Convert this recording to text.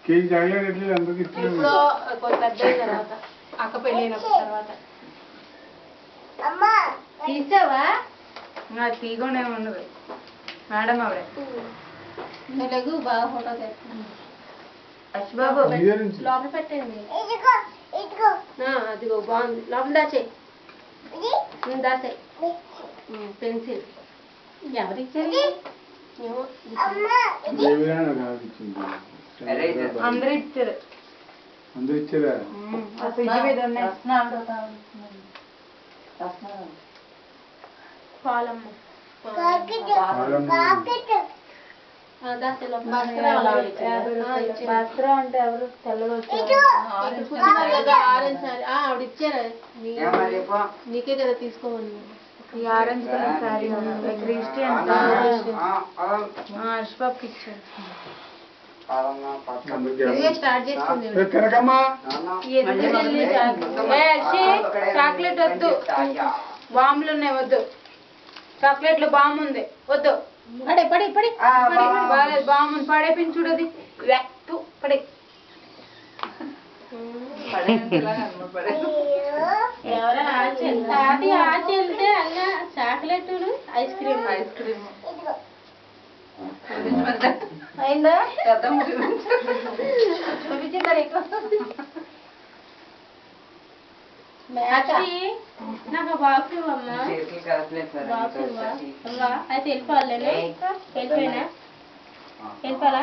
KG chocolate ఎట్లేదు అందరికి ఇష్టం. ఇప్పుడు కొంత పెద్ద తర్వాత అక్క పెళ్ళైన తర్వాత తీసావా తీగనే ఉండదు మేడం ఆవిడ తెలుగు బాగా ఫోటో తెస్తాను అశ్బాబు లోపల పెట్టండి అదిగో బాగుంది లోపల దాచే దాచే పెన్సిల్ ఎవరిచ్చారు ఏమో అందరూ ఇచ్చారు. అందరు ఇచ్చారా? పాలమ్మ భాస్కర అంటే ఎవరు తెల్లగా ఆరెంజ్ సారీ ఆవిడ ఇచ్చారా నీకే కదా తీసుకోమని ఈ ఆరెంజ్ కలర్ సారీ క్రిస్టియన్ అశ్బాబ్కి ఇచ్చారు. స్టార్ట్ చేసుకుంది చాక్లెట్ వద్దు, బాంబులు ఉన్నాయి వద్దు, చాక్లెట్లు బాంబు ఉంది వద్దు, పడే పడే పడే బాంబు పడేపించి చూడది పడే ఎవరైనా ఆచి వెళ్తే అలా చాక్లెట్ ఐస్ క్రీమ్ అయిందా నాకు బాక్స్ ఇవ్వమ్మా, బాక్స్ ఇవ్వా అయితే వెళ్ళిపోవాలి వెళ్ళిపోయినా వెళ్ళిపోవాలా